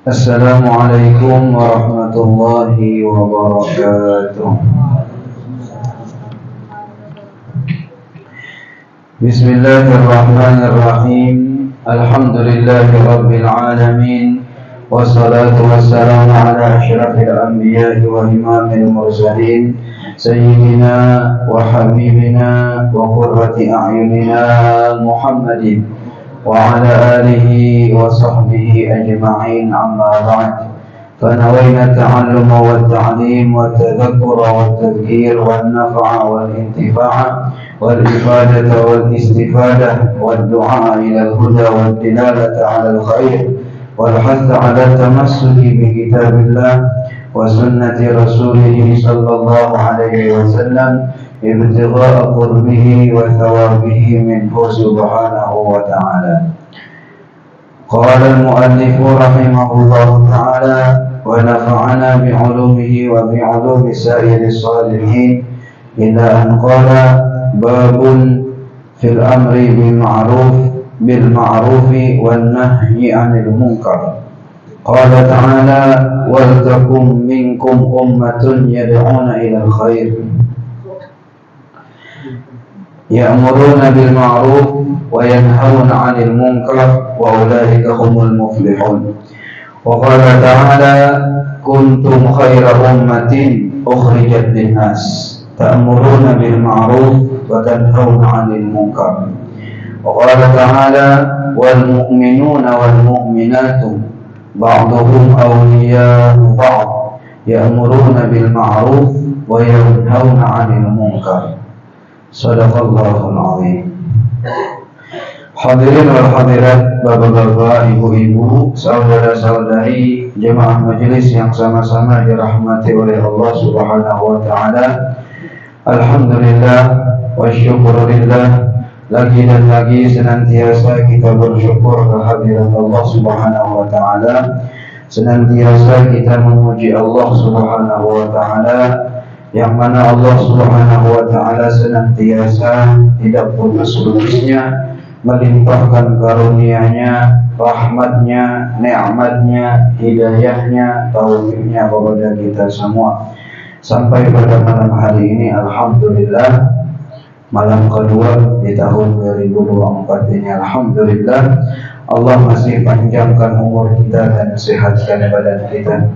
Assalamualaikum warahmatullahi wabarakatuh. Bismillahirrahmanirrahim. Alhamdulillahi rabbil alamin. Wassalatu wassalamu ala asyrafil anbiya'i wa imamil mursalin sayyidina wa habibina wa qurrati a'yunina Muhammadin wa ala alihi wa sahbihi ajma'in, amma ba'd. فنوينا التعلم والتعليم والتذكر والتذكير والنفع والانتفاع والإفادة والاستفادة والدعاء إلى الهدى والدلالة على الخير والحث على التمسك بكتاب الله وسنة رسوله صلى الله عليه وسلم ابتغاء قربه وثوابه منه سبحانه وتعالى. قال المؤلف رحمه الله تعالى: ونفعنا بعلومه وبعلوم سائر الصالحين، إلى أن قال: باب في الأمر بالمعروف والنهي عن المنكر. قال تعالى: ولتكن منكم أمة يدعون إلى الخير يأمرون بالمعروف وينهون عن المنكر وأولئك هم المفلحون. وقال تعالى: كنتم خير أمة أخرجت للناس تأمرون بالمعروف وتنهون عن المنكر. وقال تعالى: والمؤمنون والمؤمنات بعضهم أولياء بعض يأمرون بالمعروف وينهون عن المنكر. Sadaqallahul azim. Hadirin wal hadirat, bapak-bapak, ibu-ibu, saudara-saudari jemaah majelis yang sama-sama dirahmati oleh Allah Subhanahu wa taala. Alhamdulillah wa syukurillah, lagi dan lagi senantiasa kita bersyukur kehadiran Allah Subhanahu wa taala. Senantiasa kita memuji Allah Subhanahu wa taala, yang mana Allah Subhanahu wa taala senantiasa tidak putus-putusnya melimpahkan karunia-Nya, rahmat-Nya, nikmat-Nya, hidayah-Nya, taufiknya kepada kita semua. Sampai pada malam hari ini, alhamdulillah, malam kedua di tahun 2024 ini, alhamdulillah, Allah masih panjangkan umur kita dan sehatkan badan kita.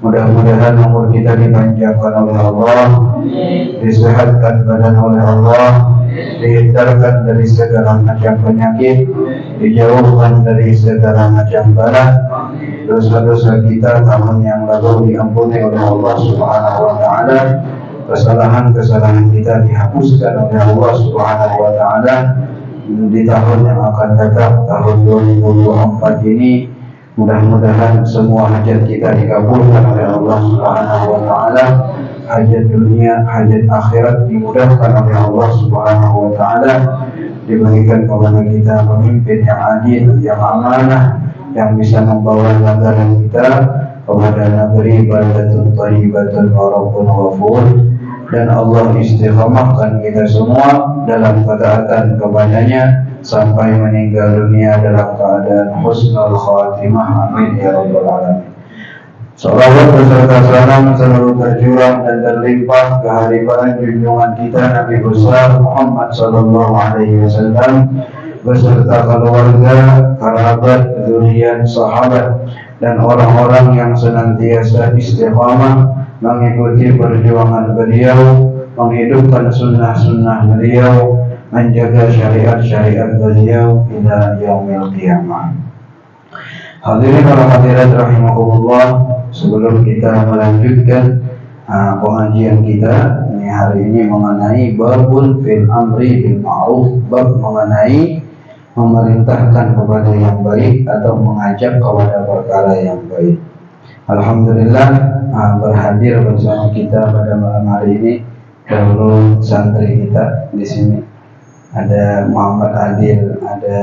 Mudah-mudahan umur kita dipanjangkan oleh Allah, disehatkan badan oleh Allah, dihindarkan dari segala macam penyakit, dijauhkan dari segala macam bala. Dosa-dosa kita tahun yang lalu diampuni oleh Allah Subhanahu wa taala. Kesalahan-kesalahan kita dihapuskan oleh Allah Subhanahu wa taala. Di tahun yang akan datang, tahun 2024 ini, mudah-mudahan semua hajat kita dikabulkan oleh Allah Subhanahu wa taala. Hajat dunia, hajat akhirat dimudahkan oleh Allah Subhanahu wa taala. Diberikan kepada kita pemimpin yang adil, yang amanah, yang bisa membawa negara kita kepada negeri baldatun thayyibatun wa rabbun ghafur. Dan Allah istiqamahkan kita semua dalam ketaatan kepadanya sampai meninggal dunia dalam keadaan husnul khatimah. Amin ya rabbal alamin. Salawat beserta salam selalu tercurah dan terlimpah kehadiran junjungan kita Nabi besar Muhammad sallallahu alaihi wasallam beserta keluarga, kerabat, zuriat, sahabat, dan orang-orang yang senantiasa istiqamah mengikuti perjuangan beliau, menghidupkan sunnah-sunnah beliau, menjaga syariat-syariat beliau hingga yaumil qiyamah. Hadirin wa hadirat rahimakumullah, sebelum kita melanjutkan pengajian kita ini hari ini mengenai babun fil amri bil ma'ruf, bab mengenai memerintahkan kepada yang baik atau mengajak kepada perkara yang baik. Alhamdulillah, berhadir bersama kita pada malam hari ini dahulu santri kita di sini. Ada Muhammad Adil, ada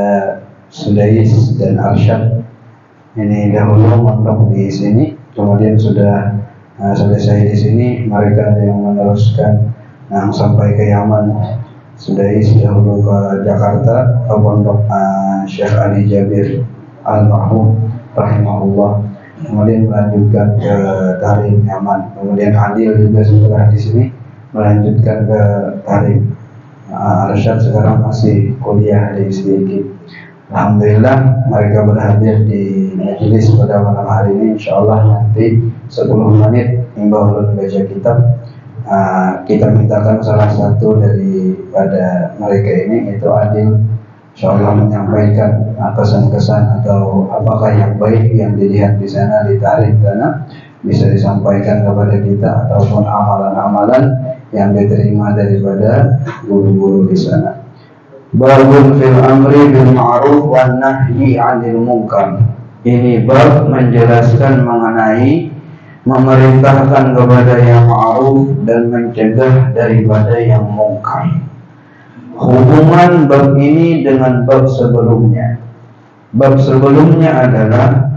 Sudais dan Arsyad. Ini dahulu mondok di sini, kemudian sudah selesai di sini. Mereka ada yang meneruskan sampai ke Yaman. Sudais dahulu ke Jakarta, ke pondok Syekh Ali Jabir Al-Mahmud rahimahullah. kemudian melanjutkan ke Tarim Yaman, kemudian Adil juga setelah di sini melanjutkan ke Tarim. Arsyad sekarang masih kuliah di sedikit. Alhamdulillah mereka berhadir di majelis pada malam hari ini. Insyaallah nanti 10 menit imbauan baca kitab. Kita mintakan salah satu daripada mereka ini, yaitu Adil, insyaallah menyampaikan kesan-kesan atau apakah yang baik yang dilihat di sana di Tarim sana bisa disampaikan kepada kita, ataupun amalan-amalan yang diterima daripada guru-guru di sana. Babun fil amri bil ma'ruf wan nahyi 'anil munkar. Ini bab menjelaskan mengenai memerintahkan kepada yang ma'ruf dan mencegah daripada yang mungkar. Hubungan bab ini dengan bab sebelumnya. Bab sebelumnya adalah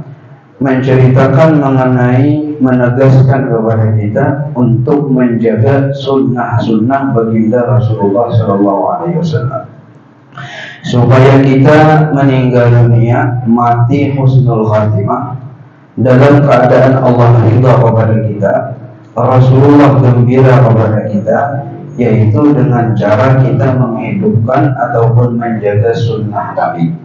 menceritakan mengenai menegaskan kepada kita untuk menjaga sunnah-sunnah baginda Rasulullah SAW, supaya kita meninggal dunia mati husnul khatimah dalam keadaan Allah ridha kepada kita, Rasulullah gembira kepada kita, yaitu dengan cara kita menghidupkan ataupun menjaga sunnah Nabi,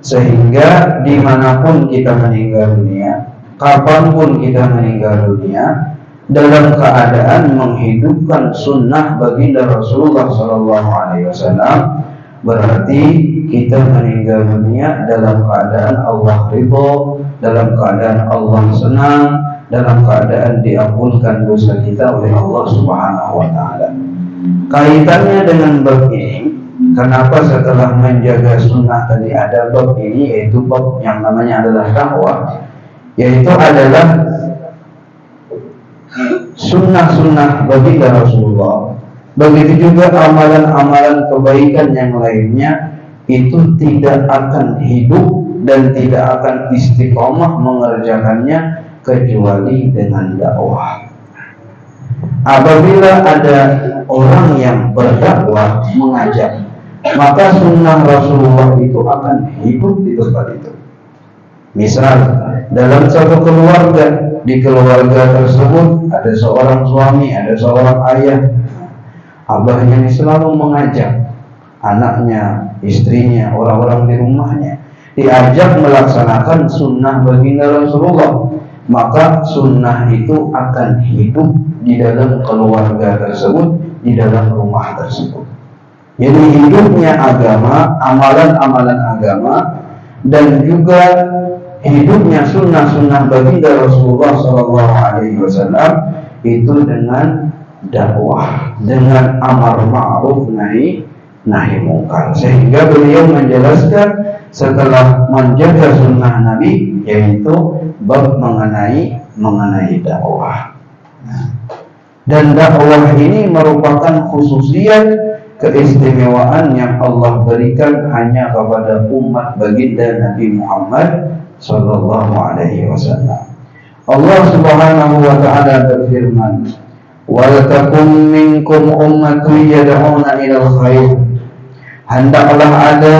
sehingga dimanapun kita meninggal dunia, kapanpun kita meninggal dunia, dalam keadaan menghidupkan sunnah baginda Rasulullah SAW, berarti kita meninggal dunia dalam keadaan Allah ridho, dalam keadaan Allah senang, dalam keadaan diampulkan dosa kita oleh Allah Subhanahu wa Ta'ala. Kaitannya dengan bab ini, kenapa setelah menjaga sunnah tadi ada bab ini, yaitu bab yang namanya adalah dakwah, yaitu adalah sunnah-sunnah baginda Rasulullah. Begitu juga amalan-amalan kebaikan yang lainnya itu tidak akan hidup dan tidak akan istiqomah mengerjakannya kecuali dengan dakwah. Apabila ada orang yang berdakwah, mengajak, maka sunnah Rasulullah itu akan hidup di tempat itu. Misal dalam satu keluarga, di keluarga tersebut ada seorang suami, ada seorang ayah, abahnya ini selalu mengajak anaknya, istrinya, orang-orang di rumahnya, diajak melaksanakan sunnah baginda Rasulullah, maka sunnah itu akan hidup di dalam keluarga tersebut, di dalam rumah tersebut. Jadi hidupnya agama, amalan-amalan agama, dan juga hidupnya sunnah-sunnah baginda Rasulullah SAW itu dengan dakwah, dengan amar ma'ruf nahi munkar. Sehingga beliau menjelaskan setelah menjaga sunnah Nabi, yaitu bab mengenai dakwah. Dan dakwah ini merupakan khususiat keistimewaan yang Allah berikan hanya kepada umat baginda Nabi Muhammad sallallahu alaihi wasallam. Allah Subhanahu wa ta'ala berfirman, "Waltakum minkum ummatun yad'una ilal khair." Hendaklah ada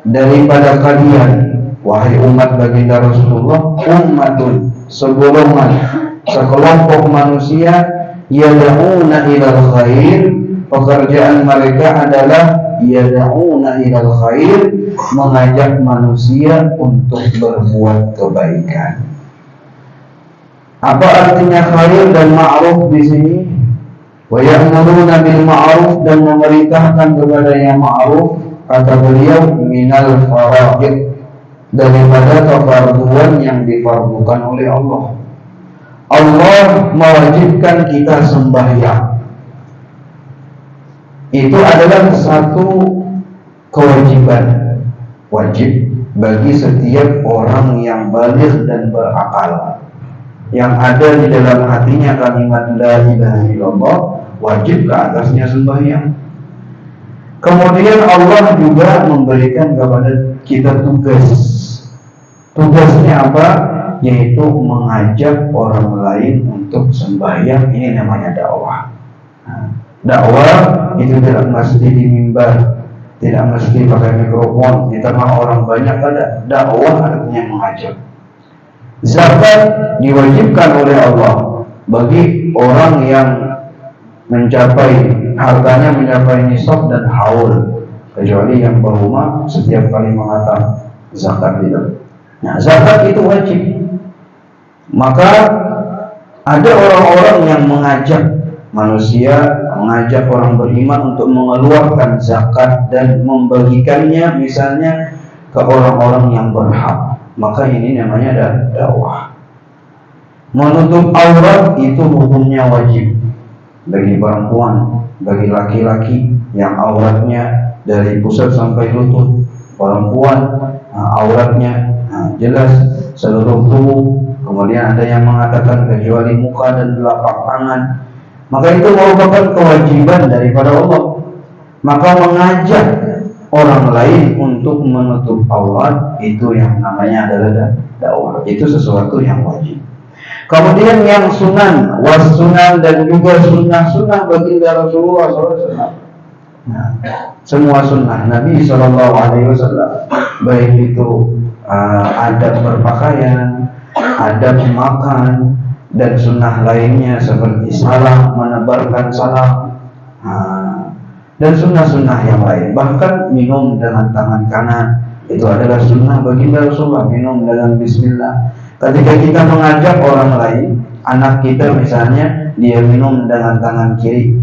daripada kalian, wahai umat baginda Rasulullah, ummatun, segolongan, sekelompok manusia, yad'una ilal khair, pekerjaan mereka adalah yad'una ilal khair, mengajak manusia untuk berbuat kebaikan. Apa artinya khair dan ma'ruf di sini? Wa ya'muruna bil ma'ruf, dan memerintahkan kepada yang ma'ruf, kata beliau, minal faraid, daripada kefarduan yang difardukan oleh Allah. Allah mewajibkan kita sembahyang. Itu adalah satu kewajiban wajib bagi setiap orang yang baligh dan berakal, yang ada di dalam hatinya kalimat la ilaha illallah, wajib ke atasnya sembahyang. Kemudian Allah juga memberikan kepada kita tugas. Tugasnya apa? Yaitu mengajak orang lain untuk sembahyang. Ini namanya dakwah. Dakwah itu tidak mesti di mimbar, tidak mesti pakai mikrofon di tengah orang banyak. Ada dakwah, artinya mengajak. Zakat diwajibkan oleh Allah bagi orang yang hartanya mencapai nisab dan haul, kecuali yang berumah setiap kali mengatakan zakat itu. Nah, zakat itu wajib. Maka ada orang-orang yang mengajak orang beriman untuk mengeluarkan zakat dan membagikannya misalnya ke orang-orang yang berhak. Maka ini namanya dakwah. Menutup aurat itu hukumnya wajib bagi perempuan, bagi laki-laki yang auratnya dari pusat sampai lutut. Perempuan auratnya jelas seluruh tubuh. Kemudian ada yang mengatakan kecuali muka dan telapak tangan. Maka itu merupakan kewajiban daripada Allah. Maka mengajak orang lain untuk menutup aurat itu yang namanya adalah dakwah. Itu sesuatu yang wajib. Kemudian yang sunan, was-sunan dan juga sunnah-sunnah baginda Rasulullah SAW. Nah, semua sunnah Nabi SAW, baik itu adab berpakaian, adab makan, dan sunnah lainnya seperti salam, menebarkan salam, dan sunnah-sunnah yang lain. Bahkan minum dengan tangan kanan itu adalah sunnah baginda Rasulullah, minum dengan bismillah. Ketika kita mengajak orang lain, anak kita misalnya, dia minum dengan tangan kiri,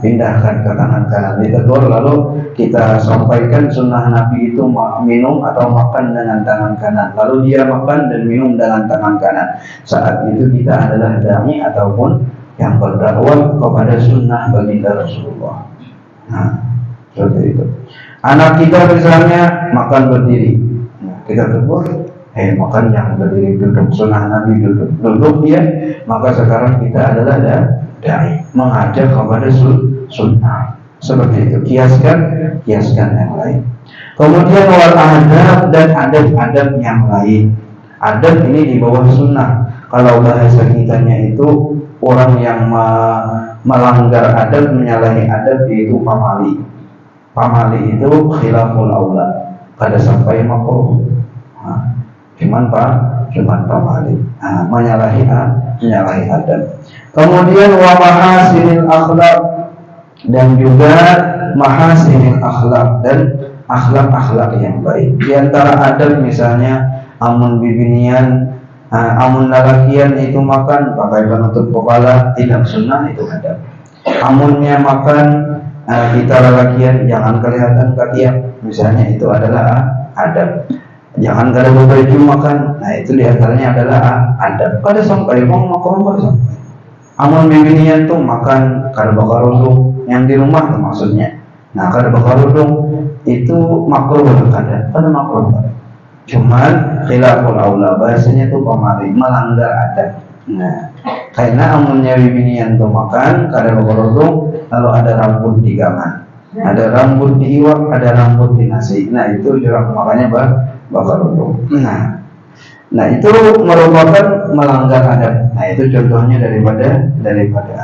pindahkan ke tangan kanan, ditegur, lalu kita sampaikan sunnah Nabi itu minum atau makan dengan tangan kanan, lalu dia makan dan minum dengan tangan kanan. Saat itu kita adalah dai ataupun yang berdakwah kepada sunnah baginda Rasulullah. Nah, seperti itu. Anak kita misalnya makan berdiri, kita tegur, makan yang berdiri, duduk, sunnah Nabi duduk dia. Maka sekarang kita adalah dai, mengajak kepada sunnah. Seperti itu. Kiaskan yang lain. Kemudian wal adab dan adab-adab yang lain. Adab ini di bawah sunnah. Kalau bahasa kitanya itu orang yang melanggar adab, menyalahi adab, yaitu pamali. Pamali itu khilaful aula, kada sampai makruh. Cuman pamali, menyalahi adab. Kemudian wa mahasinil akhlak, dan juga mahasinil akhlak dan akhlak-akhlak yang baik. Di antara adab misalnya amun bibinian, amun lalakian itu makan pakai penutup kepala, tidak sunnah, itu adab. Amunnya makan kita lalakian jangan kelihatan ketiak, misalnya, itu adalah adab. Jangan kada baju makan, nah itu diantaranya adalah adab. Kada sampai makruh sampai. Amun bibinian tuh makan kada bakar udung, yang di rumah tuh maksudnya. Nah, kada bakar udung itu makruh kada makruh. Cuman khilaful aula, bahasanya tuh pamali, melanggar adab. Nah, karena amunnya bibinian tuh makan kada bakar udung, lalu ada rambut di gaman, ada rambut di iwak, ada rambut di nasi. Nah, itu curang, makanya bakar udung. Nah itu merupakan melanggar adab. Nah itu contohnya daripada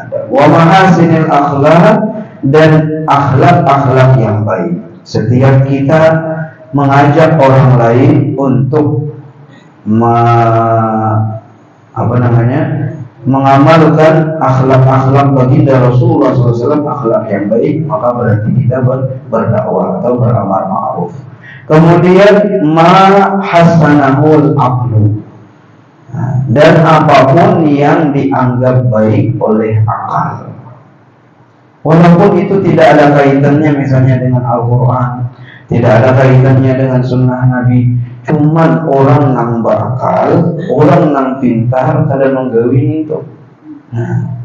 adab. Wa mahasinil akhlak, dan akhlak yang baik. Setiap kita mengajak orang lain untuk mengamalkan akhlak baginda Rasulullah SAW, akhlak yang baik, maka berarti kita berdakwah atau beramar ma'ruf. Kemudian ma hasanahul aqlu, dan apapun yang dianggap baik oleh akal, walaupun itu tidak ada kaitannya misalnya dengan Al-Quran, tidak ada kaitannya dengan sunnah Nabi, cuman orang yang berakal, orang yang pintar kada menggawini itu. Nah,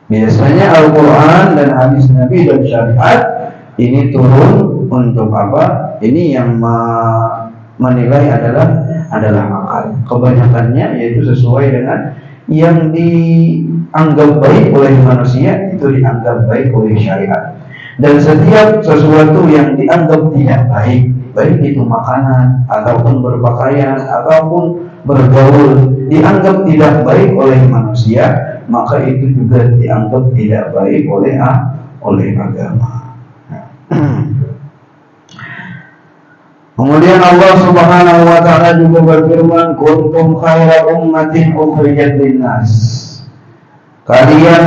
biasanya Al-Quran dan hadis Nabi dan syariat ini turun untuk apa? Ini yang menilai adalah akal. Kebanyakannya yaitu sesuai dengan yang dianggap baik oleh manusia, itu dianggap baik oleh syariat. Dan setiap sesuatu yang dianggap tidak baik, baik itu makanan ataupun berpakaian ataupun bergaul, dianggap tidak baik oleh manusia, maka itu juga dianggap tidak baik oleh agama. Kemudian Allah Subhanahu wa taala juga berfirman, kuntum khaira ummatin ukhrijat linnas. Kalian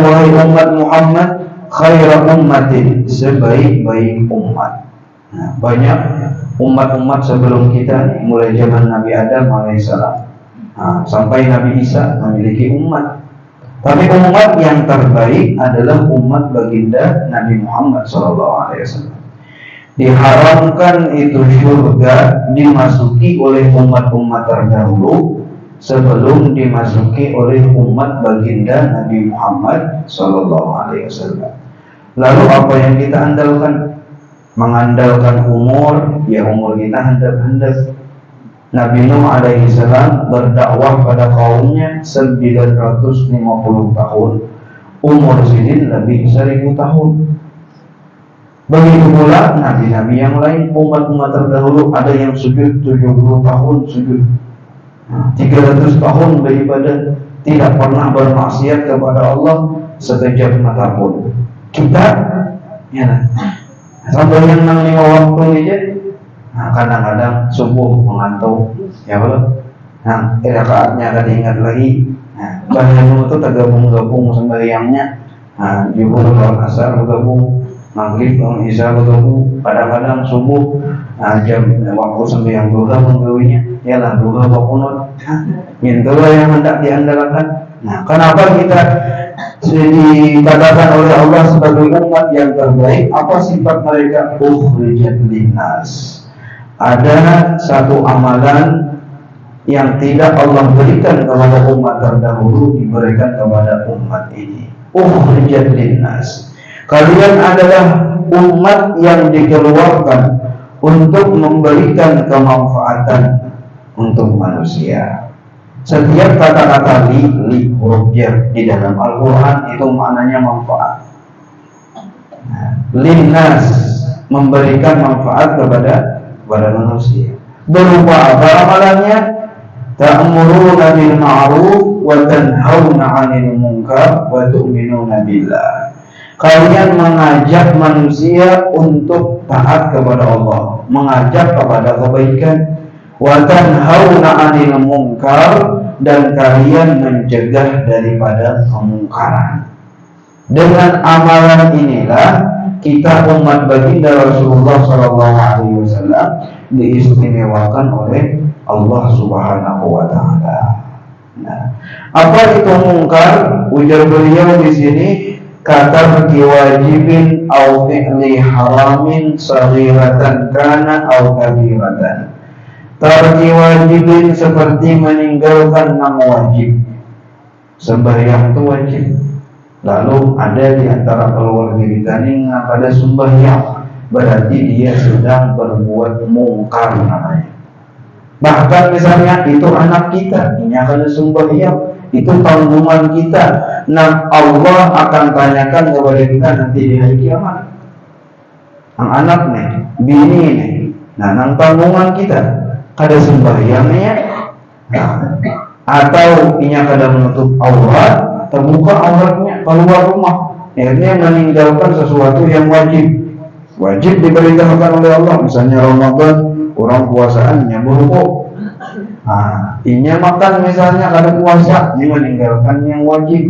wahai umat Muhammad, khaira ummatin, sebaik-baik umat. Nah, banyak umat-umat sebelum kita, mulai zaman Nabi Adam alaihissalam sampai Nabi Isa memiliki umat. Tapi umat yang terbaik adalah umat baginda Nabi Muhammad SAW. Diharamkan itu surga dimasuki oleh umat-umat terdahulu sebelum dimasuki oleh umat baginda Nabi Muhammad SAW. Lalu apa yang kita andalkan? Mengandalkan umur, ya umur kita handap-handap. Nabi Nuh alaihissalam berdakwah pada kaumnya 950 tahun. Umur sidin lebih 1000 tahun. Begitu pula nabi-nabi yang lain, umat-umat terdahulu, ada yang sujud 70 tahun sujud, 300 tahun beribadah, tidak pernah bermaksiat kepada Allah sekejap mata pun. Kita ya, sampai yang 5 waktu aja, kadang-kadang subuh mengantuk, ya belum. Rakaatnya akan diingat lagi. Banyak itu tergabung-gabung sembahyangnya. Zuhur lawan asar bergabung, maghrib lawan isya bergabung, kadang-kadang subuh jam waktu sembahyang duha menggawinya, ialah duha wa qunut. Itulah yang hendak diandalkan. Kenapa kita dikatakan oleh Allah sebagai umat yang terbaik? Apa sifat mereka? Ukhrijat linnas. Ada satu amalan yang tidak Allah berikan kepada umat terdahulu, diberikan kepada umat ini. Ukhrijat linnas. Kalian adalah umat yang dikeluarkan untuk memberikan kemanfaatan untuk manusia. Setiap kata-kata li huruf jar di dalam Al-Quran itu maknanya manfaat. Linnas, memberikan manfaat kepada manusia. Berupa apa amalannya? Ta'muruna bil ma'ruf wa tanhauna 'anil munkar wa tu'minuna billah. Kalian mengajak manusia untuk taat kepada Allah, mengajak kepada kebaikan. Wa tanhauna 'anil munkar, dan kalian mencegah daripada kemungkaran. Dengan amalan inilah kita umat baginda Rasulullah SAW diistimewakan oleh Allah Subhanahu wa taala. Apa itu mungkar? Ujar beliau di sini, kata wajibin au fi'li haramin saghiratan kana au kabiratan. Tarki wajibin seperti meninggalkan yang wajib. Sembahyang itu wajib. Lalu ada di antara keluarga kita ini pada sembahyang, berarti dia sedang berbuat mungkar namanya. Bahkan misalnya itu anak kita, ini akan sembahyang, itu tanggungan kita. Nah, Allah akan tanyakan kepada kita nanti di hari kiamat. Ang anak nih, bini nih, nang tanggungan kita. Kada sembahyangnya, atau inya kada menutup aurat, terbuka auratnya, keluar rumah, akhirnya meninggalkan sesuatu yang wajib diberitahukan oleh Allah. Misalnya Ramadan, orang puasaannya berhubung, inya makan misalnya kada puasa, ini meninggalkan yang wajib.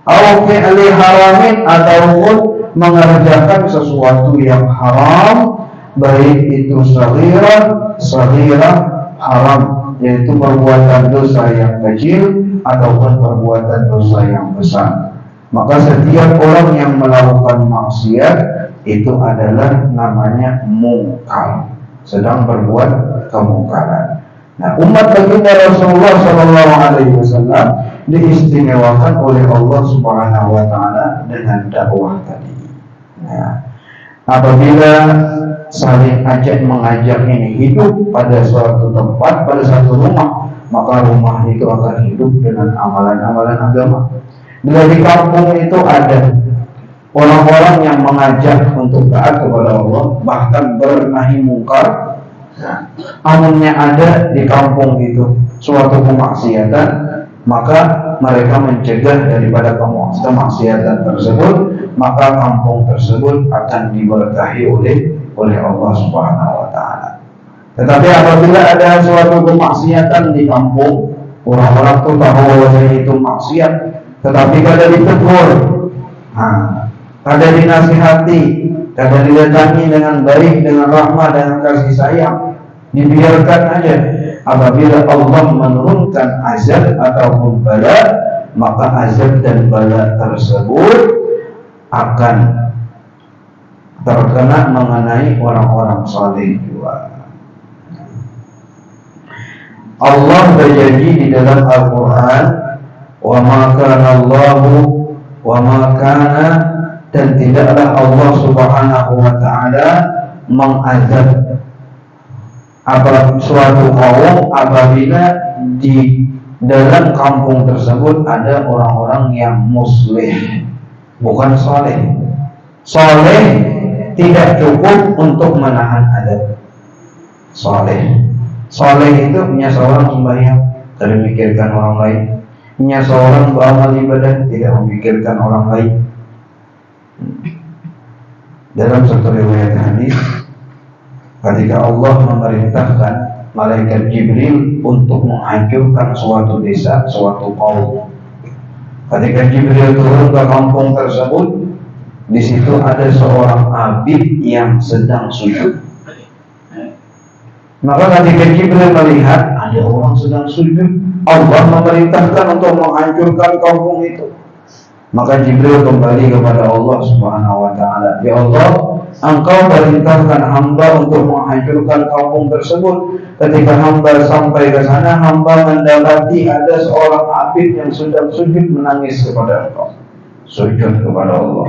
Au fi'li haramin, ataupun mengerjakan sesuatu yang haram, baik itu saghirah haram, yaitu perbuatan dosa yang kecil ataupun perbuatan dosa yang besar. Maka setiap orang yang melakukan maksiat itu adalah namanya mungkar, sedang berbuat kemungkaran. Nah, umat baginda Rasulullah SAW diistimewakan oleh Allah Subhanahu wa taala dengan dakwah tadi. Nah, apabila saling mengajak ini hidup pada suatu tempat, pada satu rumah, maka rumah itu akan hidup dengan amalan-amalan agama. Bila di kampung itu ada orang-orang yang mengajak untuk taat kepada Allah, bahkan bernahi mungkar, amunnya ada di kampung itu suatu kemaksiatan, maka mereka mencegah daripada kemaksiatan tersebut, maka kampung tersebut akan diberkahi oleh oleh Allah Subhanahu wa taala. Tetapi apabila ada suatu kemaksiatan di kampung, orang-orang tuh tahu bahwasanya itu maksiat, tetapi kada ditegur, kada dinasihati, kada didatangi dengan baik, dengan rahmat, dengan kasih sayang, dibiarkan aja. Apabila Allah menurunkan azab ataupun bala, maka azab dan bala tersebut akan terkena mengenai orang-orang saleh juga. Allah berjanji di dalam Al-Quran, wa ma kana Allahu wa ma kana, dan tidaklah Allah Subhanahu wa taala mengazab suatu kaum apabila di dalam kampung tersebut ada orang-orang yang muslih, bukan soleh. Soleh tidak cukup untuk menahan azab. Soleh itu punya seorang sembahyang, tidak memikirkan orang lain. Punya seorang beramal ibadah, tidak memikirkan orang lain. Dalam satu riwayat hadis, ketika Allah memerintahkan malaikat Jibril untuk menghancurkan suatu desa, suatu kaum. Ketika Jibril turun ke kampung tersebut, di situ ada seorang abid yang sedang sujud. Maka ketika Jibril melihat ada orang sedang sujud, Allah memerintahkan untuk menghancurkan kampung itu. Maka Jibril kembali kepada Allah Subhanahu wa taala, "Ya Allah, Engkau perintahkan hamba untuk menghancurkan kampung tersebut. Ketika hamba sampai ke sana, hamba mendapati ada seorang abid yang sedang sujud menangis kepada Engkau." Sujud kepada Allah.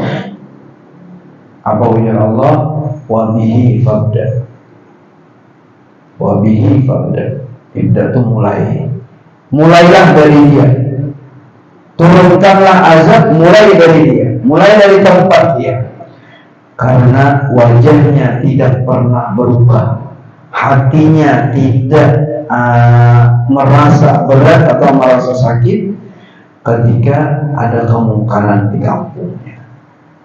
Apa ujar Allah? Wa bihi fabda. Wa bihi fabda. Ibda itu mulailah dari dia. Turunkanlah azab mulai dari dia, mulai dari tempat dia. Karena wajahnya tidak pernah berubah, hatinya tidak merasa berat atau merasa sakit ketika ada kemungkaran di kampungnya.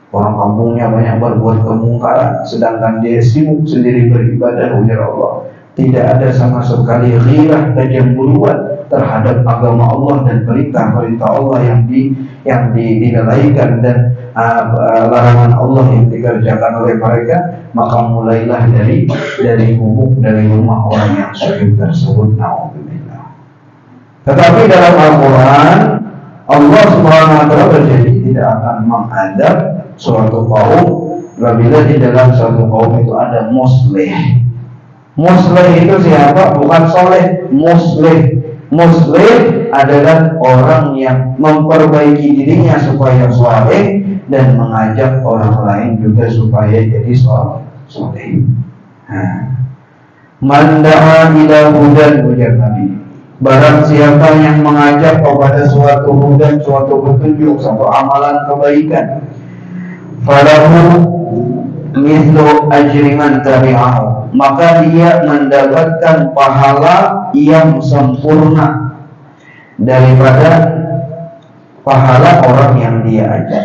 Orang kampungnya banyak berbuat kemungkaran, sedangkan dia sibuk sendiri beribadah ujar Allah. Tidak ada sama sekali ghirah, kecemburuan terhadap agama Allah dan perintah-perintah Allah yang dilalaikan dan larangan Allah yang dikerjakan oleh mereka. Maka mulailah dari gubuk, dari rumah orang yang sujud tersebut. Na'udzubillah. Tetapi dalam Al-Quran, Allah Subhanahu wa taala berjanji tidak akan mengadab suatu kaum apabila di dalam suatu kaum itu ada muslih. Muslih itu siapa? Bukan soleh. Muslih adalah orang yang memperbaiki dirinya supaya soleh dan mengajak orang lain juga supaya jadi soleh. Man da'a ila hudan, ujar Nabi. Barang siapa yang mengajak kepada suatu hudan, suatu petunjuk, suatu amalan kebaikan, falahu mithlu ajri man tabi'ahu, maka dia mendapatkan pahala yang sempurna daripada pahala orang yang dia ajak.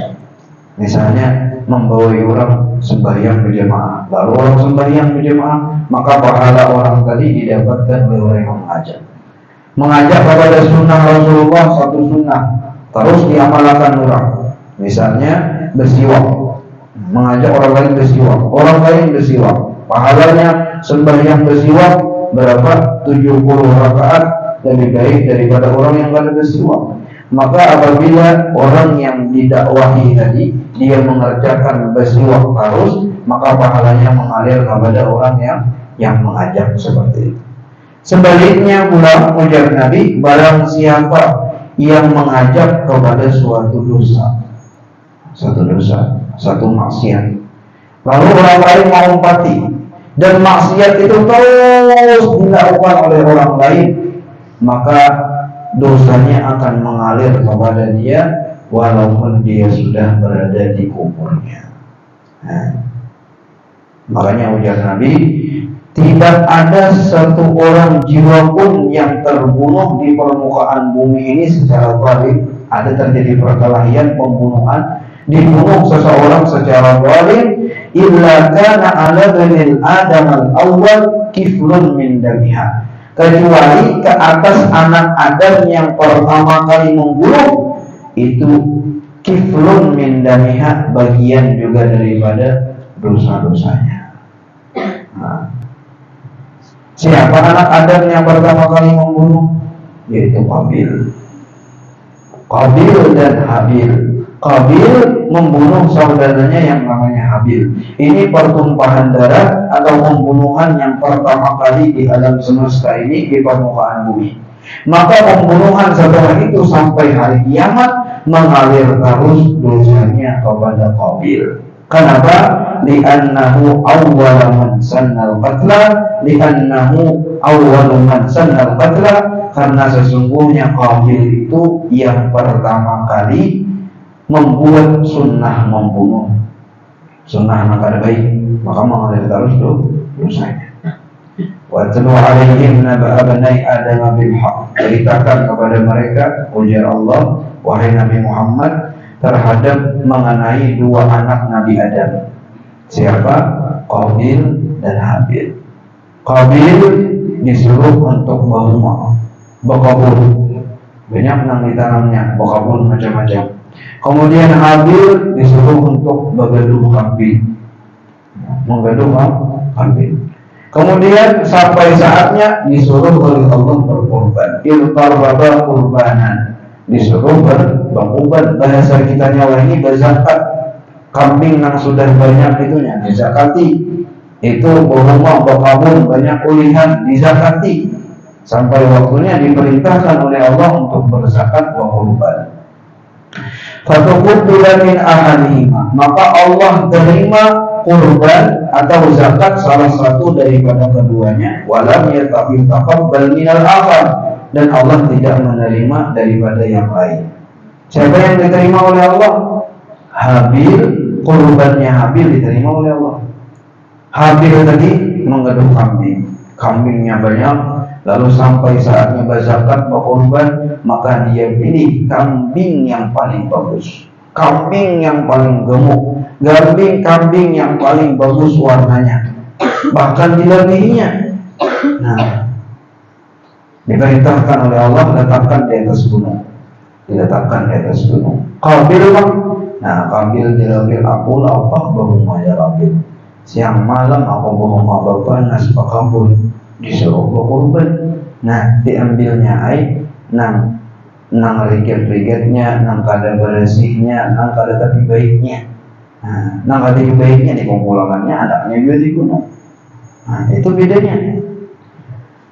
Misalnya membawa orang sembahyang berjamaah, lalu orang sembahyang berjamaah, maka pahala orang tadi didapatkan oleh orang yang mengajak kepada sunnah Rasulullah, satu sunnah terus diamalkan orang. Misalnya bersiwak, mengajak orang lain bersiwak, pahalanya sembahyang bersiwak berapa? 70 rakaat lebih baik daripada orang yang tidak bersiwak. Maka apabila orang yang didakwahi tadi dia mengerjakan bersiwak terus, maka pahalanya mengalir kepada orang yang mengajak seperti itu. Sebaliknya pula ujar Nabi, barang siapa yang mengajak kepada suatu dosa, satu maksiat, lalu orang lain mengumpati dan maksiat itu terus dilakukan oleh orang lain, maka dosanya akan mengalir kepada dia walaupun dia sudah berada di kuburnya. Makanya ujar Nabi, tidak ada satu orang jiwa pun yang terbunuh di permukaan bumi ini secara zalim. Ada terjadi perkelahian, pembunuhan, dibunuh seseorang secara zalim, illa kana ala banil adam al-awwal kiflun min damiha, kecuali ke atas anak Adam yang pertama kali membunuh itu kiflun min damiha, bagian juga daripada dosa-dosanya. Nah, siapa anak Adam yang pertama kali membunuh? Yaitu Qabil dan Habil. Qabil membunuh saudaranya yang namanya Habil. Ini pertumpahan darah atau pembunuhan yang pertama kali di alam semesta ini, di permukaan bumi. Maka pembunuhan setelah itu sampai hari kiamat mengalir terus dosanya kepada Qabil. Kenapa? Li'annahu awwala man sannal qatla, li'annahu awwalu man sannal qatla, karena sesungguhnya Qabil itu yang pertama kali membuat sunnah membunuh. Sunnah maka baik, maka mengalir terus dosanya. Wa tlu alaihim naba'a bani Adam bil haqq, ceritakan kepada mereka, ujar Allah, wahai Nabi Muhammad, terhadap mengenai dua anak Nabi Adam. Siapa? Qabil dan Habil. Qabil disuruh untuk berkebun, banyak yang ditanamnya, berkebun macam-macam. Kemudian Habil disuruh untuk menggaduh kambing. Kemudian sampai saatnya disuruh oleh Allah berkorban. Ilqarbaba qurbanan, disuruh berkorban. Bahasa kita nyawa ini berzakat. Kambing yang sudah banyak itunya dizakati. Itu berumah berkabun banyak ulihan dizakati. Sampai waktunya diperintahkan oleh Allah untuk berzakat berkorban. Fatuqbila min ahadihima, maka Allah terima kurban atau zakat salah satu daripada keduanya. Walam yataqabbal minal akhar, dan Allah tidak menerima daripada yang lain. Siapa yang diterima oleh Allah? Habil, kurbannya Habil diterima oleh Allah. Habil tadi menggaduh kambing, kambingnya banyak. Lalu sampai saatnya berzakat berkorban, maka dia pilih kambing yang paling bagus, kambing yang paling gemuk, kambing yang paling bagus warnanya, bahkan dilebihinya. Nah, diperintahkan oleh Allah diletakkan di atas gunung, Qabil, nah Qabil diambil aku lapah berumah ya Qabil. Siang malam aku berumah bapak nas pakabun disuruh berkorban. Nah, diambilnya air nang riget-rigetnya, nang kada bersihnya, nang kada tapi baiknya. Nah, nang kada baiknya dikumpulkannya anaknya juga di gunung. Nah, itu bedanya.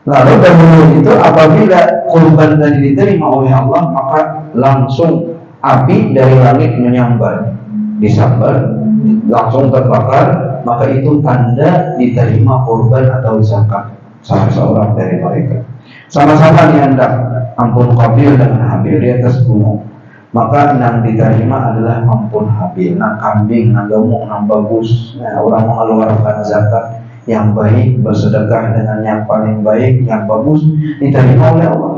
Lalu dahulu itu apabila korban tadi diterima oleh Allah, maka langsung api dari langit menyambar, disambar, langsung terbakar, maka itu tanda diterima korban atau zakat salah seorang dari mereka. Sama-sama diandak ampun Qabil dengan Habil di atas gunung. Maka yang diterima adalah ampun Habil, nang kambing, nang gemuk, nang bagus. Nah, orang mengeluarkan zakat yang baik, bersedekah dengan yang paling baik, yang bagus, diterima oleh Allah.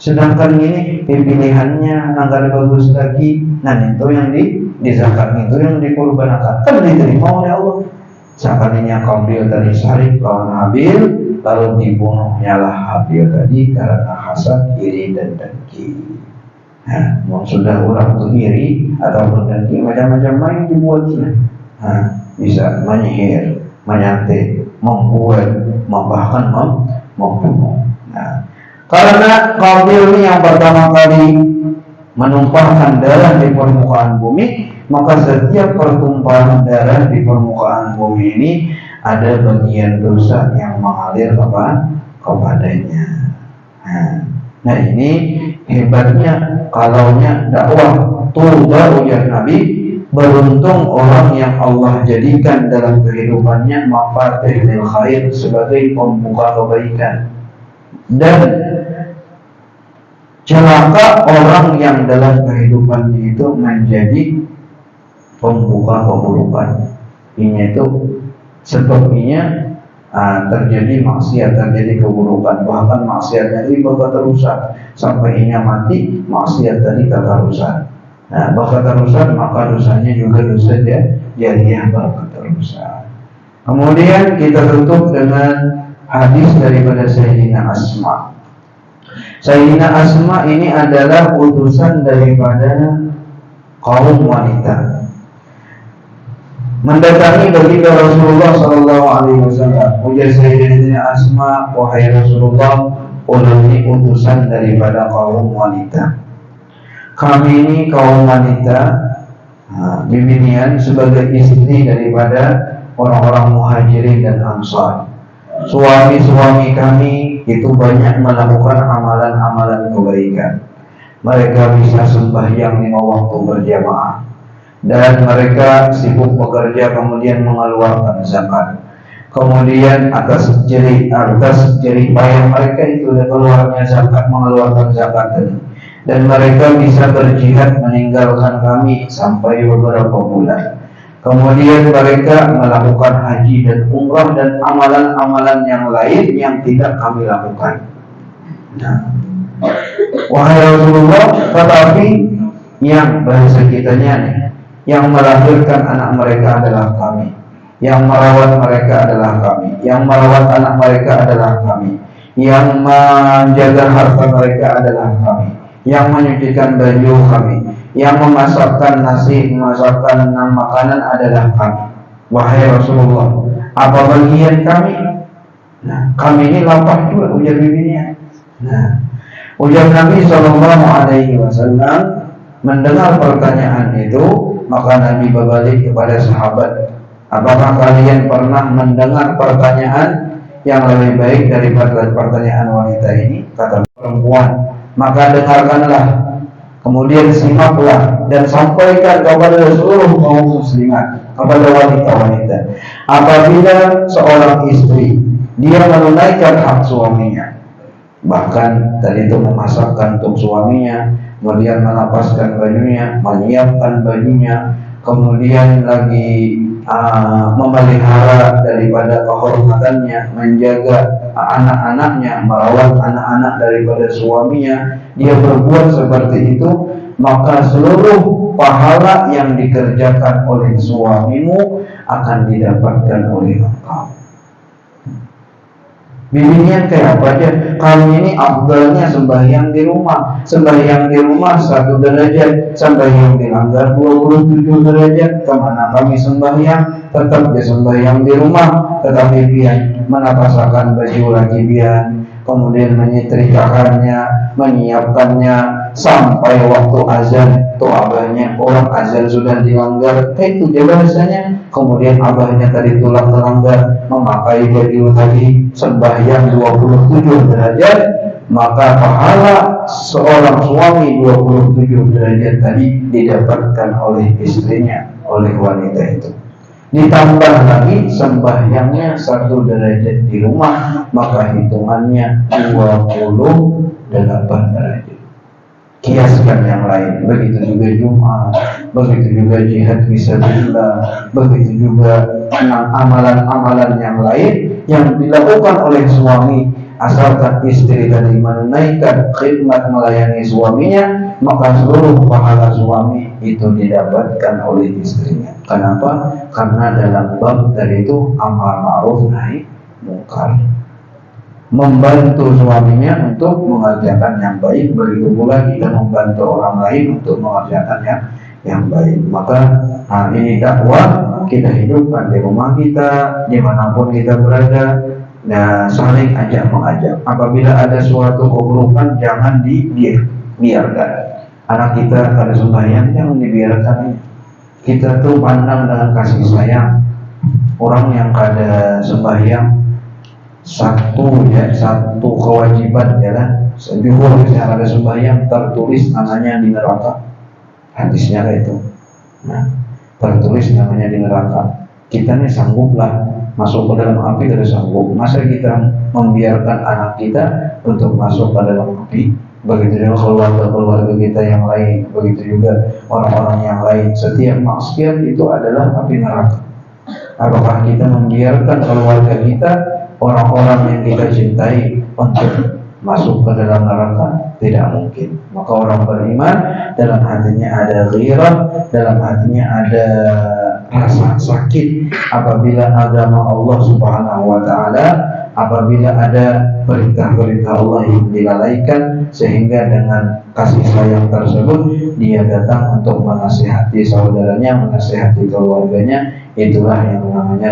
Sedangkan ini pilihannya nang kada bagus lagi, nah itu yang di zakat, itu yang dikorbankan, kan diterima oleh Allah. Sekalinya Qabil tadi syarif lawan Habil, lalu dibunuhnya lah Habil tadi karena hasad, iri dan dengki. Nah, sudah orang itu iri atau dengki, macam-macam main dibuatnya. Nah, bisa menyihir, menyantet, membuat, bahkan membunuh. Nah, karena Qabil ini yang pertama kali menumpahkan darah di permukaan bumi, maka setiap pertumpahan darah di permukaan bumi ini ada bagian dosa yang mengalir kepadanya. Nah, ini hebatnya kalaunya dakwah tuba ujar Nabi, beruntung orang yang Allah jadikan dalam kehidupannya mafatihul khair sebagai pembuka kebaikan, dan celaka orang yang dalam kehidupannya itu menjadi pembuka keburukan. Ini itu sebabnya terjadi maksiat, terjadi keburukan, bahkan maksiatnya ini berterusan sampai inya mati, maksiat tadi terterusan. Nah, berterusan maka dosanya juga dosa jariyah berterusan. dosa. Kemudian kita tutup dengan hadis daripada Sayyidina Asma. Sayyidina Asma ini adalah utusan daripada kaum wanita. Mendatangi baginda Rasulullah sallallahu alaihi wasallam. Ujar Sayyidina Asma, wahai Rasulullah, ulun utusan daripada kaum wanita. Kami ini kaum wanita, bimbingan sebagai istri daripada orang-orang muhajirin dan ansar. Suami-suami kami itu banyak melakukan amalan-amalan kebaikan. Mereka bisa sembahyang 5 waktu berjamaah, dan mereka sibuk bekerja kemudian mengeluarkan zakat. Kemudian atas jerih payah mereka itu keluarnya zakat, mengeluarkan zakat tadi. Dan mereka bisa berjihad meninggalkan kami sampai beberapa bulan. Kemudian mereka melakukan haji dan umrah dan amalan-amalan yang lain yang tidak kami lakukan. Nah, wahai Rasulullah, tetapi yang bahasa kitanya nih, yang melahirkan anak mereka adalah kami, yang merawat mereka adalah kami, yang merawat anak mereka adalah kami, yang menjaga harta mereka adalah kami, yang menyucikan baju kami, yang memasakkan nasi, memasakkan makanan adalah kami. Wahai Rasulullah, apa bagian kami? Nah, kami ini lapar juga, ujar bibinya. Nah, ujar Nabi Sallallahu Alaihi Wasallam mendengar pertanyaan itu, maka Nabi berbalik kepada sahabat, apakah kalian pernah mendengar pertanyaan yang lebih baik daripada pertanyaan wanita ini? Kata perempuan, maka dengarkanlah, kemudian simaklah dan sampaikan kepada seluruh kaum muslimat, kepada wanita-wanita. Apabila seorang istri dia menunaikan hak suaminya, bahkan tadi itu memasakkan untuk suaminya, kemudian melapaskan bajunya, menyiapkan bajunya, kemudian lagi memelihara daripada kehormatannya, menjaga anak-anaknya, merawat anak-anak daripada suaminya, dia berbuat seperti itu, maka seluruh pahala yang dikerjakan oleh suamimu akan didapatkan oleh engkau. Bimbingan kayak apa aja? Kami ini afdalnya sembahyang di rumah. Sembahyang di rumah 1 derajat, sembahyang di langgar 27 derajat. Kemana kami sembahyang? Tetap dia sembahyang di rumah. Tetapi pian menapasakan baju lagi pian, kemudian menyetrikakannya, menyiapkannya sampai waktu azan. Tuh abahnya, orang azan sudah dilanggar, itu dia bahasanya. Kemudian abahnya tadi tulang terlanggar, memakai baju tadi sembahyang 27 derajat, maka pahala seorang suami 27 derajat tadi didapatkan oleh istrinya, oleh wanita itu. Ditambah lagi sembahyangnya 1 derajat di rumah, maka hitungannya 28 derajat. Kiaskan yang lain, begitu juga Jumat, begitu juga jihad fisabilillah, begitu juga amalan-amalan yang lain yang dilakukan oleh suami. Asalkan istri tadi menunaikan khidmat melayani suaminya, maka seluruh pahala suami itu didapatkan oleh istrinya. Kenapa? Karena dalam bab dari itu amal ma'ruf nahi mungkar, membantu suaminya untuk mengerjakan yang baik, begitu pula kita membantu orang lain untuk mengerjakan yang baik. Maka ini dakwah kita hidupkan di rumah kita, dimanapun kita berada, dan saling ajak mengajak. Apabila ada suatu keburukan, jangan dibiarkan. Anak kita kada sembahyang, jangan dibiarkan. Kita tuh pandang dengan kasih sayang orang yang kada sembahyang. Satu kewajiban adalah sejuhur yang ada sembahyang tertulis namanya di neraka. Hadisnya kayak itu. Nah, tertulis namanya di neraka. Kita nih sangguplah masuk ke dalam api, kada sanggup. Masa kita membiarkan anak kita untuk masuk ke dalam api? Begitu juga keluarga kita yang lain, begitu juga orang-orang yang lain. Setiap maksiat itu adalah api neraka. Apakah kita membiarkan keluarga kita, orang-orang yang kita cintai, untuk masuk ke dalam neraka? Tidak mungkin. Maka orang beriman dalam hatinya ada ghirah, dalam hatinya ada rasa sakit apabila agama Allah Subhanahu wa taala, apabila ada perintah-perintah Allah yang dilalaikan, sehingga dengan kasih sayang tersebut dia datang untuk menasihati saudaranya, menasihati keluarganya. Itulah yang namanya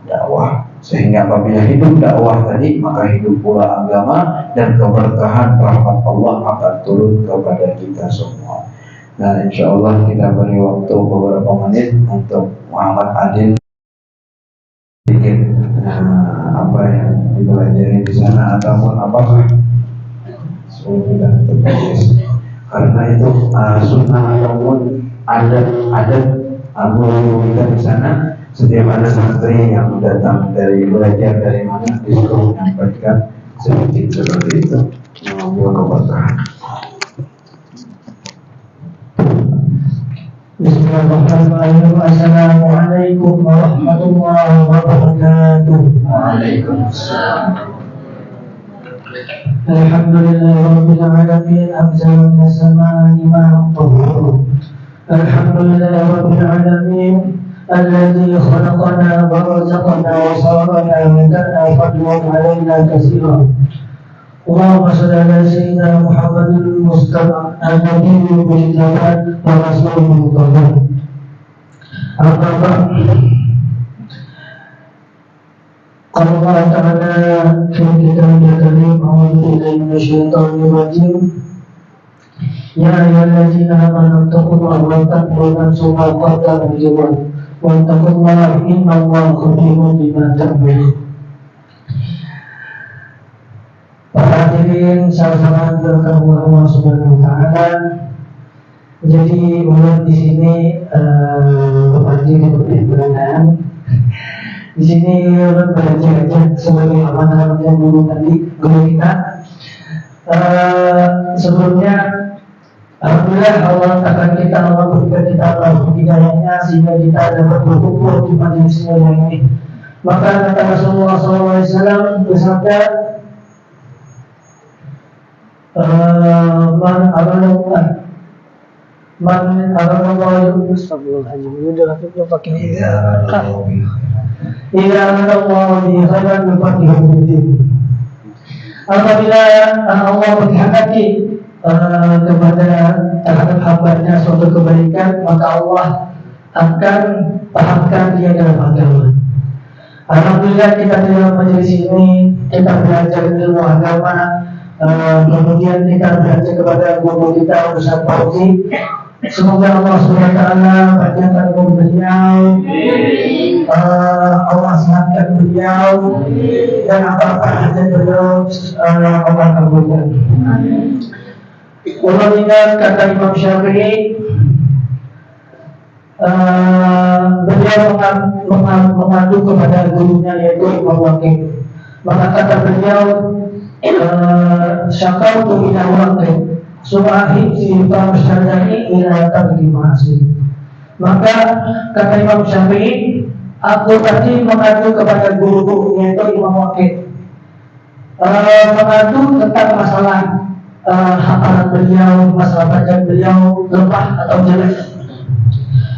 dakwah. Sehingga apabila hidup dakwah tadi, maka hidup pula agama, dan keberkahan rahmat Allah akan turun kepada kita semua. Nah, insya Allah kita beri waktu beberapa menit untuk Muhammad Adil sedikit apa yang dipelajari di sana ataupun apakah sudah tertulis. Karena itu sunnah ataupun adat kita di sana. Setiap ada santri yang datang dari belajar dari mana, disuruh menyampaikan sedikit seperti itu, membuat keberkahan. Bismillahirrahmanirrahim. Assalamualaikum warahmatullahi wabarakatuh. Waalaikumsalam. Alhamdulillahirabbil alamin. Anzalna minas samaa'i ma'an tahur. Alhamdulillahirabbil alamin. الذي خلقنا ورزقنا وصارنا ولنا فضلا علينا كثيرا. اللهم صل على سيدنا محمد المصطفى النبي بالجمال ورسول المطهر. أما بعد، قال الله تعالى في كتابه الكريم: أعوذ بالله من الشيطان الرجيم. يا أيها الذين آمنوا اتقوا الله ولتنظر نفس ما قدمت لغد واتقوا الله إن الله خبير بما تعملون. Para hadirin sama-sama berkahi Allah Subhanahu wa taala. Jadi umat di sini berpancing seperti berenang. Di sini belajar aja sebagai amanah-amanah guru kita. Sebelumnya alhamdulillah Allah akan kita, Allah berikan kita hidayahnya sehingga kita dapat berkumpul di majelis ini. Maka kata Rasulullah SAW bersabda, man amanallah apabila Allah berkehendaki kepada terhadap hamba-Nya suatu kebaikan, maka Allah akan pahamkan dia dalam agama. Alhamdulillah kita di dalam majelis ini kita belajar ilmu agama. Kemudian kita belajar kepada guru kita Ustaz Fauzi. Semoga Allah SWT panjangkan umur beliau, Allah sehatkan beliau, dan apa-apa hajat beliau Allah kabulkan. Allah ingat kata Imam Syafi'i, beliau mengadu kepada gurunya yaitu Imam Waqi'. Maka kata beliau, syakautu ila Waqi' su'ahib sifat syar'i ila tarki ma'asi. Maka kata Imam Syafi'i, aku tadi mengadu kepada guru yaitu Imam Waqi', mengadu tentang masalah hafalan beliau, masalah bacaan beliau lemah atau jelek.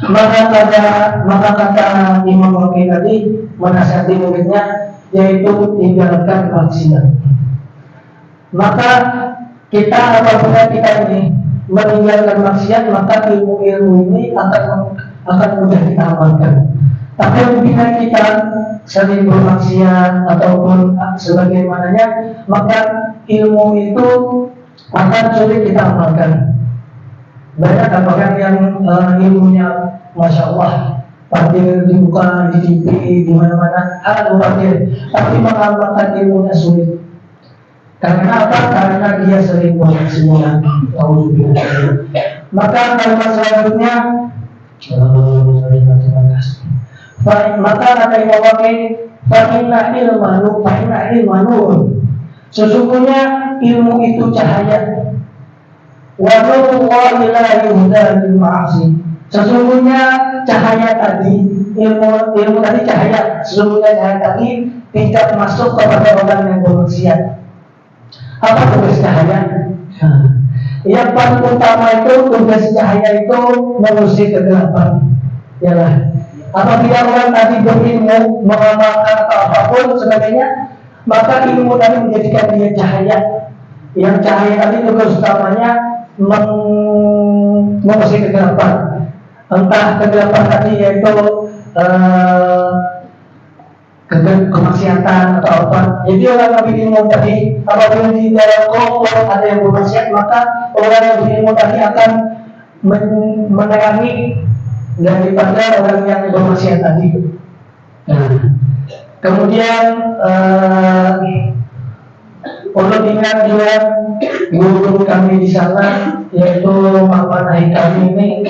Maka kata Imam Waqi' tadi menasihati muridnya, yaitu tinggalkan maksiat. Maka kita apabila kita ini meninggalkan maksiat, maka ilmu ini akan mudah kita amalkan. Tapi apabila kita sering bermaksiat ataupun sebagaimananya, maka ilmu itu akan sulit kita amalkan. Banyak apakah yang ilmunya Masya Allah parkir dibuka di TV di mana-mana, parkir, tapi mengamalkan ilmunya sulit. Karena apa? Karena dia sering bermaksiat. Maka kalimat selanjutnya, maka kata Imam Waqi', fa'inna ilmanu, sesungguhnya ilmu itu cahaya. Wa nurullahi la yuhda bil ma'asi. Sesungguhnya cahaya tadi, ilmu tadi cahaya. Sesungguhnya cahaya tadi tidak masuk kepada orang yang bermaksiat. Apa tugas cahaya? Yang paling utama itu tugas cahaya itu mengusir kegelapan. Ialah Apabila orang tadi berilmu, mengamalkan atau apapun sebagainya, maka ilmu tadi menjadikan dia cahaya. Yang cahaya tadi tugas utamanya mengusir kegelapan. Entah kegelapan tadi yaitu kemaksiatan atau apa. Jadi orang yang berilmu tadi, apabila di dalam kelompok ada yang bermaksiat, maka orang yang berilmu tadi akan menerangi daripada orang yang bermaksiat tadi. Kemudian perlu ingat juga guru kami di sana, yaitu Ma'manai kami ini,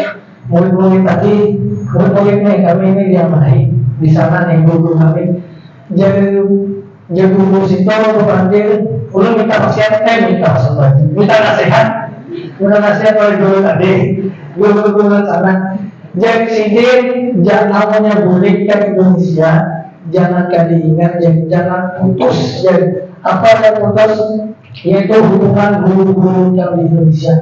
murid-murid tadi, murid-muridnya kami ini diamanahi di sana nih guru kami. Jadi guru situ berpanggil, perlu minta nasihat, minta nasihat oleh guru tadi, guru sana. Jadi sidin jangan hanya boleh ke Indonesia, jangan diingat, jangan putus. Jadi apa yang putus yaitu hubungan guru-guru yang di Indonesia.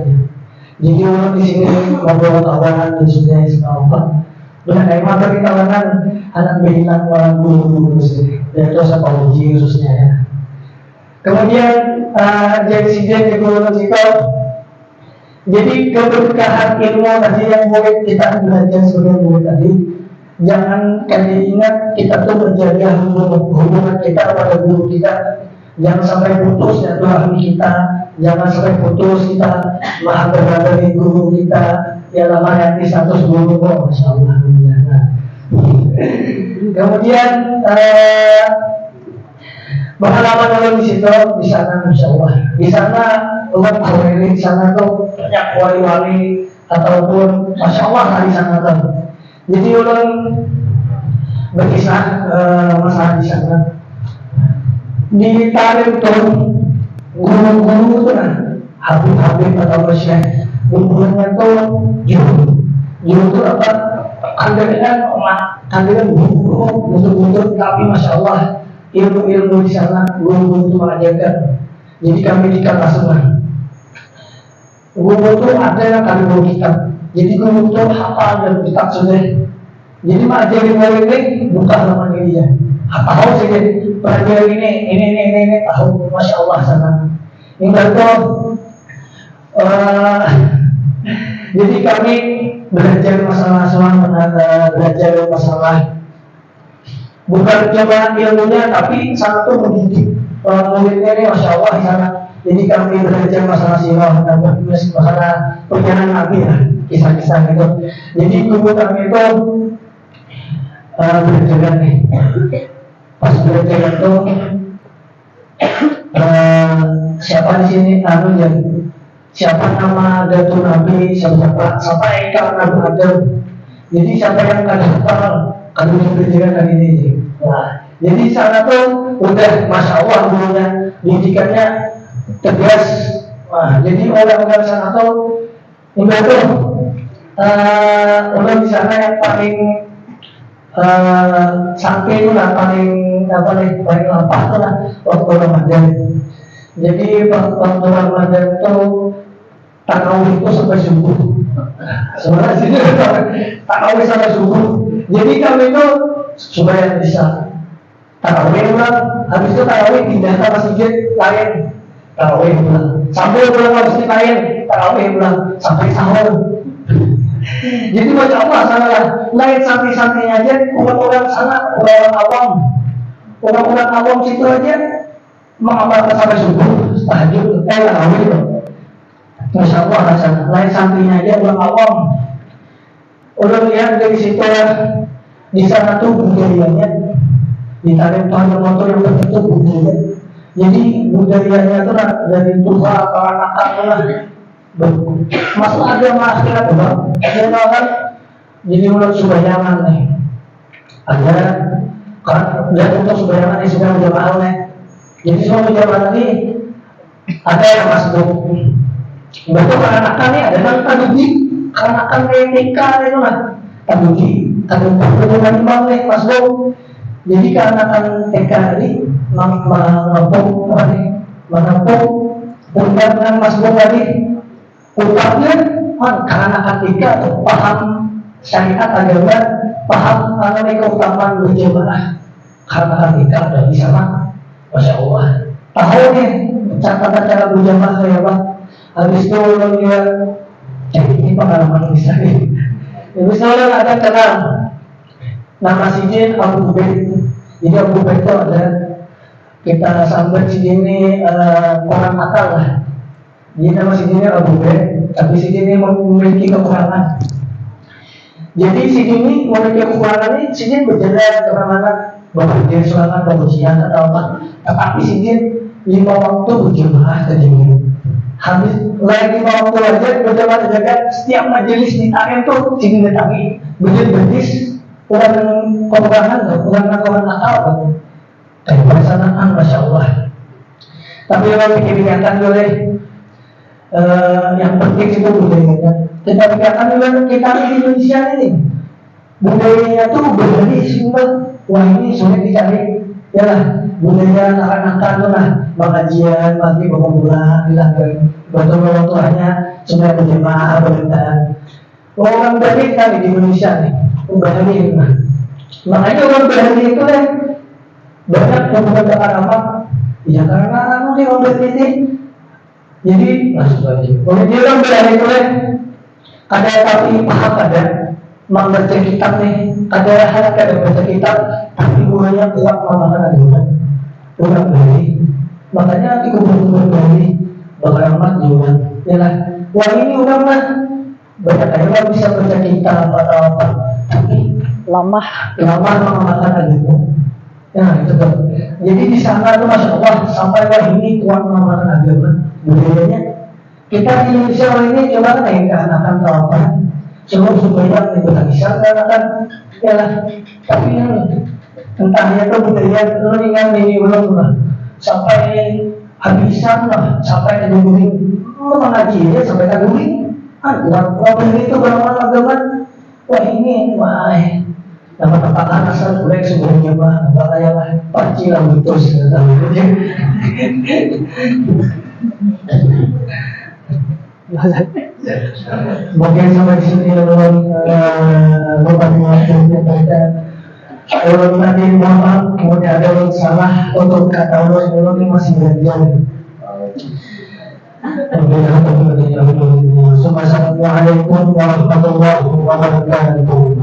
Jadi orang di sini ngobrol kawanan di sini semua. Dengan emang dari kawanan anak berhilang orang guru-guru sini. Yaitu siapa uji khususnya ya. Kemudian jadi sidin di guru situ. Jadi keberkahan ilmu tadi yang boleh kita belajar sebagai murid tadi, jangan ingat kita tuh menjaga hubungan kita kepada guru kita, jangan sampai putus ya Tuhan kita, jangan sampai putus kita maha berada guru kita, ya lama hati status guru kok, masya Allah. Kemudian pengalaman orang di situ, di sana, masya Allah, di sana umat Khawairi di sana tuh banyak wali-wali ataupun masya Allah di sana tuh. Jadi orang berkisah masalah di sana. Di tarim tuh guru-guru tuh habib-habib atau masyarakat, gurunya tuh juru tuh apa? Kandilan guru butuh tapi masya Allah ilmu di sana guru itu mengajarkan. Jadi kami di kelas semua. Guru itu ada yang kami bawa kitab. Jadi guru itu hafal dan kitab sudah. Jadi mengajarin murid ini bukan nama dia. Tahu saja pelajaran ini tahu, masya Allah sana. Ini baru. Jadi kami belajar masalah belajar masalah bukan cuma ilmunya tapi sana tuh mendidik. Muridnya ini masya Allah di sana. Jadi kami belajar masalah sirah, masalah perjalanan Nabi ya, kisah-kisah itu. Jadi guru kami itu belajar nih. Pas belajar itu siapa di sini ya? Siapa nama Datuk Nabi? Siapa Eka Nabi Adam? Jadi siapa yang kada hafal kalau belajar kali ini? Nah, jadi sana tuh udah masya Allah gurunya didikannya tegas. Nah, jadi orang-orang sana tuh ini tuh orang di sana yang paling sampai itu lah paling lampas tuh lah waktu Ramadan. Jadi waktu Ramadan itu tarawih itu sampai subuh. Sebenarnya sini tarawih sampai subuh. Jadi kami itu supaya bisa tarawih ulang, habis itu tarawih pindah ke masjid lain, tarawih ulang, sampai ulang masjid lain, tarawih ulang, sampai sahur. Jadi masya Allah sana lah, lain santri-santrinya aja, orang-orang sana, orang-orang awam situ aja mengamalkan sampai subuh, tahajud, tarawih. Masya Allah sana, lain santrinya aja orang awam. Orang lihat dari situ di sana tuh budayanya. Ditarik panjang motor yang tertentu budaya. Jadi budayanya itu dari tua atau anak-anak lah. Masalah agama akhirat ya kan. Jadi menurut subayangan nih. Ada kan dan untuk subayangan ini sudah udah mahal nih. Jadi semua subayangan ini ada yang masuk. Betul anak-anak ini ada yang taduki, anak-anak etika itu lah. Taduki dengan imam nih masuk. Jadi karena TK ini menampung undang dengan Mas Bung tadi upahnya karena TK paham syariat agama, paham mengenai keutamaan berjamaah karena hakikat dan di sana, masya Allah. Tahu nih cara berjamaah kayak apa? Habis itu dia ini pengalaman bisa nih. Habis itu ada kenal nama Sidin Abu Ubaid. Jadi Abu Ubaid itu ada kita sampai Sidin ini orang akal lah. Jadi nama Sidinnya Abu Ubaid, tapi Sidin ini memiliki kekurangan. Jadi Sidin ini memiliki kekurangan ini, Sidin berjalan kemana-mana, bapak dia serangan, pengujian atau apa. Tetapi Sidin 5 waktu berjamaah ke Jimmy. Habis lagi 5 waktu aja berjamaah jaga setiap majelis ditanya tuh Sidin datangi, berdis kurang kekurangan, kurang akal. Dari pelaksanaan, masya Allah. Tapi kalau dikatakan oleh yang penting itu budayanya. Kita pikirkan juga kita di Indonesia ini budayanya tuh berani simpel. Wah ini sulit dicari. Ya lah budaya anak-anak tuh lah pengajian pagi bangun bulan dilanggar betul tuanya sudah berjamaah berendam. Orang berani kali di Indonesia nih berani. Makanya orang berani itu deh banyak yang mengatakan apa? Ya karena anu nih orang berani. Jadi masuk lagi. Kalau dia orang berani itu deh ada tapi paham ada membaca kitab nih, ada hal ada baca kitab tapi buahnya kuat memakan agama. Orang berani. Makanya di kubur-kubur berani bakal amat juga. Ya lah. Wah ini orang mah banyak orang bisa baca kitab atau apa, tapi lama memakan agama. Ya itu kan. Jadi di sana tuh masya Allah sampai wah ini kuat memakan agama budayanya. Kita di Indonesia ini coba naik ke anak-anak atau apa, semua supaya menimbulkan disangka kan, ya lah. Tapi entah ya tuh budaya lu ingat ini belum lah, sampai habisan lah, sampai kegugurin, mengaji ya sampai kegugurin. Wabah itu berapa agama? Wah ini wah. Nama tempatan asal boleh sebelumnya mah, apa ya lah, panci lah betul sih mungkin sampai di sini beberapa waktu kita nanti mohon kemudian ada yang salah untuk kata Allah ini masih belajar. Assalamualaikum warahmatullahi wabarakatuh.